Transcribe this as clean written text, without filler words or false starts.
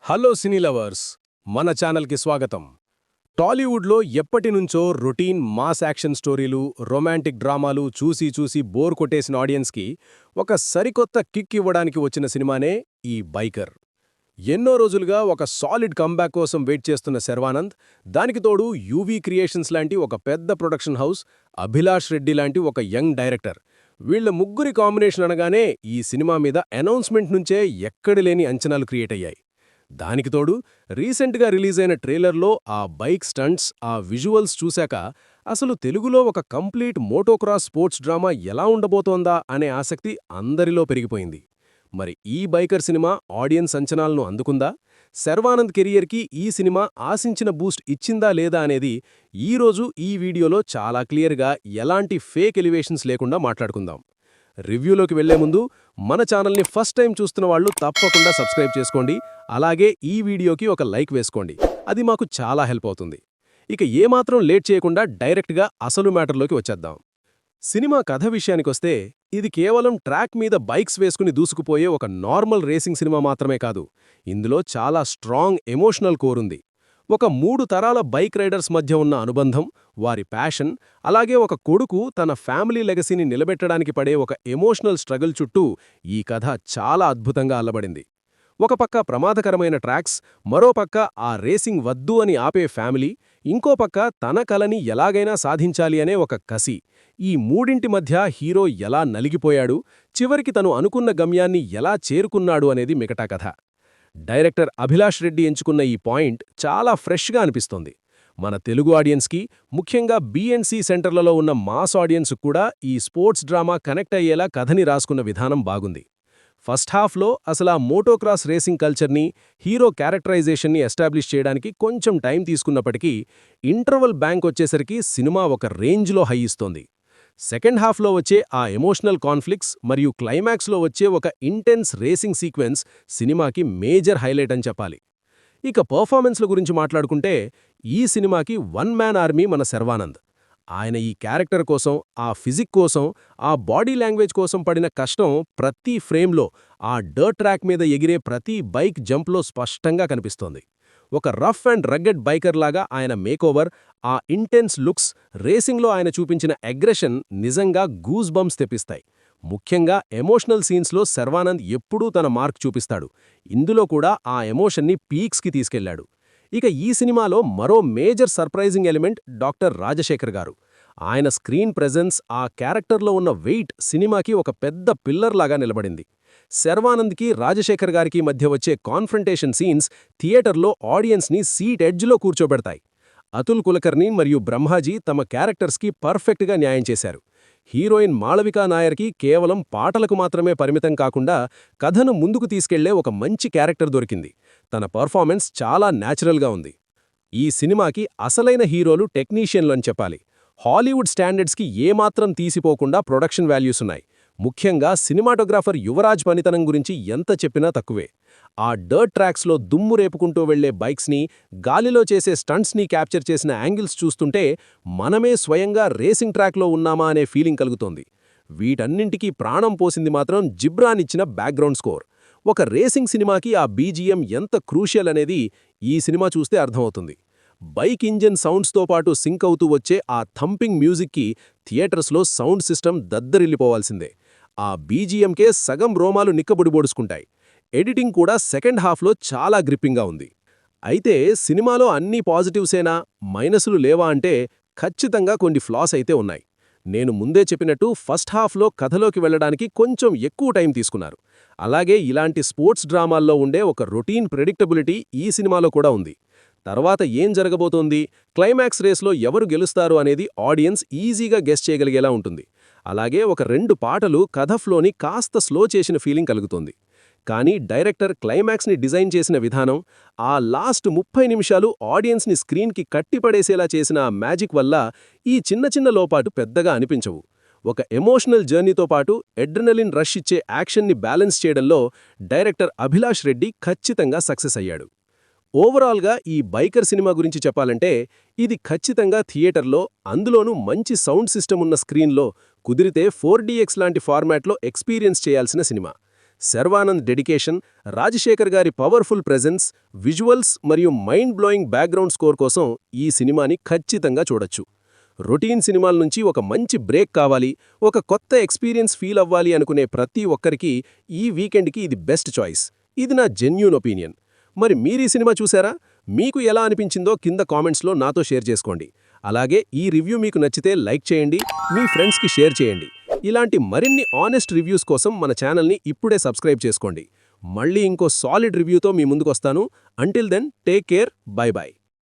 Hello cine lovers, మన ఛానల్కి స్వాగతం. టాలీవుడ్లో ఎప్పటినుంచో రొటీన్ మాస్ యాక్షన్ స్టోరీలు, రొమాంటిక్ డ్రామాలు చూసి చూసి బోర్ కొట్టేసిన ఆడియన్స్కి ఒక సరికొత్త కిక్ ఇవ్వడానికి వచ్చిన సినిమానే ఈ బైకర్. ఎన్నో రోజులుగా ఒక సాలిడ్ కంబ్యాక్ కోసం వెయిట్ చేస్తున్న శర్వానంద్, దానికి తోడు యూవీ క్రియేషన్స్ లాంటి ఒక పెద్ద ప్రొడక్షన్ హౌస్, అభిలాష్ రెడ్డి లాంటి ఒక యంగ్ డైరెక్టర్, వీళ్ల ముగ్గురి కాంబినేషన్ అనగానే ఈ సినిమా మీద అనౌన్స్మెంట్ నుంచే ఎక్కడిలేని అంచనాలు క్రియేట్ అయ్యాయి. దానికి తోడు రీసెంట్గా రిలీజ్ అయిన ట్రైలర్లో ఆ బైక్ స్టంట్స్, ఆ విజువల్స్ చూశాక అసలు తెలుగులో ఒక కంప్లీట్ మోటోక్రాస్ స్పోర్ట్స్ డ్రామా ఎలా ఉండబోతోందా అనే ఆసక్తి అందరిలో పెరిగిపోయింది. మరి ఈ బైకర్ సినిమా ఆడియన్స్ అంచనాలను అందుకుందా? శర్వానంద్ కెరియర్కి ఈ సినిమా ఆశించిన బూస్ట్ ఇచ్చిందా లేదా అనేది ఈరోజు ఈ వీడియోలో చాలా క్లియర్గా, ఎలాంటి ఫేక్ ఎలివేషన్స్ లేకుండా మాట్లాడుకుందాం. రివ్యూలోకి వెళ్లే ముందు మన ఛానల్ని ఫస్ట్ టైం చూస్తున్న వాళ్ళు తప్పకుండా సబ్స్క్రైబ్ చేసుకోండి. అలాగే ఈ వీడియోకి ఒక లైక్ వేసుకోండి, అది మాకు చాలా హెల్ప్ అవుతుంది. ఇక ఏమాత్రం లేట్ చేయకుండా డైరెక్ట్గా అసలు మ్యాటర్లోకి వచ్చేద్దాం. సినిమా కథ విషయానికొస్తే, ఇది కేవలం ట్రాక్ మీద బైక్స్ వేసుకుని దూసుకుపోయే ఒక నార్మల్ రేసింగ్ సినిమా మాత్రమే కాదు. ఇందులో చాలా స్ట్రాంగ్ ఎమోషనల్ కోర్ ఉంది. ఒక 3 తరాల బైక్ రైడర్స్ మధ్య ఉన్న అనుబంధం, వారి ప్యాషన్, అలాగే ఒక కొడుకు తన ఫ్యామిలీ లెగసీని నిలబెట్టడానికి పడే ఒక ఎమోషనల్ స్ట్రగుల్ చుట్టూ ఈ కథ చాలా అద్భుతంగా అల్లబడింది. ఒక పక్క ప్రమాదకరమైన ట్రాక్స్, మరోపక్క ఆ రేసింగ్ వద్దు అని ఆపే ఫ్యామిలీ, ఇంకో పక్క తన కలని ఎలాగైనా సాధించాలి అనే ఒక కసి. ఈ మూడింటి మధ్య హీరో ఎలా నలిగిపోయాడు, చివరికి తను అనుకున్న గమ్యాన్ని ఎలా చేరుకున్నాడు అనేది మిగతా కథ. డైరెక్టర్ అభిలాష్ రెడ్డి ఎంచుకున్న ఈ పాయింట్ చాలా ఫ్రెష్గా అనిపిస్తోంది. మన తెలుగు ఆడియన్స్కి, ముఖ్యంగా బి&సి సెంటర్లలో ఉన్న మాస్ ఆడియన్స్ కూడా ఈ స్పోర్ట్స్ డ్రామా కనెక్ట్ అయ్యేలా కథని రాసుకున్న విధానం బాగుంది. ఫస్ట్ హాఫ్లో అసలా మోటోక్రాస్ రేసింగ్ కల్చర్ని, హీరో క్యారెక్టరైజేషన్ని ఎస్టాబ్లిష్ చేయడానికి కొంచెం టైం తీసుకున్నప్పటికీ, ఇంటర్వల్ బ్యాంక్ వచ్చేసరికి సినిమా ఒక రేంజ్లో హై ఇస్తోంది. సెకండ్ హాఫ్లో వచ్చే ఆ ఎమోషనల్ కాన్ఫ్లిక్ట్స్ మరియు క్లైమాక్స్లో వచ్చే ఒక ఇంటెన్స్ రేసింగ్ సీక్వెన్స్ సినిమాకి మేజర్ హైలైట్ అని చెప్పాలి. ఇక పర్ఫార్మెన్స్ల గురించి మాట్లాడుకుంటే, ఈ సినిమాకి వన్ మ్యాన్ ఆర్మీ మన శర్వానంద్. ఆయన ఈ క్యారెక్టర్ కోసం, ఆ ఫిజిక్ కోసం, ఆ బాడీ లాంగ్వేజ్ కోసం పడిన కష్టం ప్రతి ఫ్రేమ్లో, ఆ డర్ట్ ట్రాక్ మీద ఎగిరే ప్రతి బైక్ జంప్లో స్పష్టంగా కనిపిస్తోంది. ఒక రఫ్ అండ్ రగ్గెడ్ బైకర్ లాగా ఆయన మేకోవర్, ఆ ఇంటెన్స్ లుక్స్, రేసింగ్లో ఆయన చూపించిన అగ్రెషన్ నిజంగా గూస్ బంప్స్ తెప్పిస్తాయి. ముఖ్యంగా ఎమోషనల్ సీన్స్లో శర్వానంద్ ఎప్పుడూ తన మార్క్ చూపిస్తాడు. ఇందులో కూడా ఆ ఎమోషన్ని పీక్స్కి తీసుకెళ్లాడు. ఇక ఈ సినిమాలో మరో major surprising element doctor Rajasekhar గారు. ఆయన స్క్రీన్ ప్రెజెన్స్, ఆ క్యారెక్టర్లో ఉన్న వెయిట్ సినిమాకి ఒక పెద్ద పిల్లర్ లాగా నిలబడింది. శర్వానంద్కి, రాజశేఖర్ గారికి మధ్య వచ్చే కాన్ఫ్రంటేషన్ సీన్స్ థియేటర్లో ఆడియన్స్ని సీట్ ఎడ్జ్లో కూర్చోబెడతాయి. అతుల్ కులకర్ణి మరియు బ్రహ్మాజీ తమ క్యారెక్టర్స్కి పర్ఫెక్ట్గా న్యాయం చేశారు. హీరోయిన్ మాళవికా నాయర్కి కేవలం పాటలకు మాత్రమే పరిమితం కాకుండా కథను ముందుకు తీసుకెళ్లే ఒక మంచి క్యారెక్టర్ దొరికింది. తన పర్ఫార్మెన్స్ చాలా న్యాచురల్గా ఉంది. ఈ సినిమాకి అసలైన హీరోలు టెక్నీషియన్లు అని చెప్పాలి. హాలీవుడ్ స్టాండర్డ్స్కి ఏమాత్రం తీసిపోకుండా ప్రొడక్షన్ వాల్యూసున్నాయి. ముఖ్యంగా సినిమాటోగ్రాఫర్ యువరాజ్ పనితనం గురించి ఎంత చెప్పినా తక్కువే. ఆ డర్ట్ ట్రాక్స్లో దుమ్ము రేపుకుంటూ వెళ్లే బైక్స్ని, గాలిలో చేసే స్టంట్స్ని క్యాప్చర్ చేసిన యాంగిల్స్ చూస్తుంటే మనమే స్వయంగా రేసింగ్ ట్రాక్లో ఉన్నామా అనే ఫీలింగ్ కలుగుతోంది. వీటన్నింటికీ ప్రాణం పోసింది మాత్రం జిబ్రాన్ ఇచ్చిన బ్యాక్గ్రౌండ్ స్కోర్. ఒక రేసింగ్ సినిమాకి ఆ బీజీఎం ఎంత క్రూషియల్ అనేది ఈ సినిమా చూస్తే అర్థమవుతుంది. బైక్ ఇంజిన్ సౌండ్స్తో పాటు సింక్ అవుతూ వచ్చే ఆ థంపింగ్ మ్యూజిక్కి థియేటర్స్లో సౌండ్ సిస్టమ్ దద్దరిల్లిపోవాల్సిందే. ఆ బీజీఎంకే సగం రోమాలు నిక్కబొడిబోడుచుకుంటాయి. ఎడిటింగ్ కూడా సెకండ్ హాఫ్లో చాలా గ్రిప్పింగ్గా ఉంది. అయితే సినిమాలో అన్ని పాజిటివ్సేనా, మైనస్లు లేవా అంటే ఖచ్చితంగా కొన్ని ఫ్లాస్ అయితే ఉన్నాయి. నేను ముందే చెప్పినట్టు ఫస్ట్ హాఫ్లో కథలోకి వెళ్లడానికి కొంచెం ఎక్కువ టైం తీసుకున్నారు. అలాగే ఇలాంటి స్పోర్ట్స్ డ్రామాల్లో ఉండే ఒక రొటీన్ ప్రెడిక్టబిలిటీ ఈ సినిమాలో కూడా ఉంది. తర్వాత ఏం జరగబోతోంది, క్లైమాక్స్ రేస్లో ఎవరు గెలుస్తారు అనేది ఆడియన్స్ ఈజీగా గెస్ చేయగలిగేలా ఉంటుంది. అలాగే ఒక 2 పాటలు కథ ఫ్లోని కాస్త స్లో చేసిన ఫీలింగ్ కలుగుతోంది. కానీ డైరెక్టర్ క్లైమాక్స్ని డిజైన్ చేసిన విధానం, ఆ లాస్ట్ 30 నిమిషాలు ఆడియన్స్ని స్క్రీన్కి కట్టిపడేసేలా చేసిన ఆ మ్యాజిక్ వల్ల ఈ చిన్న చిన్న లోపాటు పెద్దగా అనిపించవు. ఒక ఎమోషనల్ జర్నీతో పాటు అడ్రినలిన్ రష్ ఇచ్చే యాక్షన్ని బ్యాలెన్స్ చేయడంలో డైరెక్టర్ అభిలాష్ రెడ్డి ఖచ్చితంగా సక్సెస్ అయ్యాడు. ఓవరాల్గా ఈ బైకర్ సినిమా గురించి చెప్పాలంటే, ఇది ఖచ్చితంగా థియేటర్లో, అందులోనూ మంచి సౌండ్ సిస్టమ్ ఉన్న స్క్రీన్లో, కుదిరితే 4DX లాంటి ఫార్మాట్లో ఎక్స్పీరియన్స్ చేయాల్సిన సినిమా. శర్వానంద్ డెడికేషన్, రాజశేఖర్ గారి పవర్ఫుల్ ప్రెజెన్స్, విజువల్స్ మరియు మైండ్ బ్లోయింగ్ బ్యాక్గ్రౌండ్ స్కోర్ కోసం ఈ సినిమాని ఖచ్చితంగా చూడొచ్చు. రొటీన్ సినిమాల నుంచి ఒక మంచి బ్రేక్ కావాలి, ఒక కొత్త ఎక్స్పీరియన్స్ ఫీల్ అవ్వాలి అనుకునే ప్రతి ఒక్కరికి ఈ వీకెండ్కి ఇది బెస్ట్ చాయిస్. ఇది నా జెన్యూన్ ఒపీనియన్. మరి మీరీ సినిమా చూసారా? మీకు ఎలా అనిపించిందో కింద కామెంట్స్లో నాతో షేర్ చేసుకోండి. అలాగే ఈ రివ్యూ మీకు నచ్చితే లైక్ చేయండి, మీ ఫ్రెండ్స్కి షేర్ చేయండి. ఇలాంటి మరిన్ని ఆనెస్ట్ రివ్యూస్ కోసం మన ఛానల్ని ఇప్పుడే సబ్స్క్రైబ్ చేసుకోండి. మళ్ళీ ఇంకో సాలిడ్ రివ్యూతో మీ ముందుకొస్తాను. Until then take care, bye by.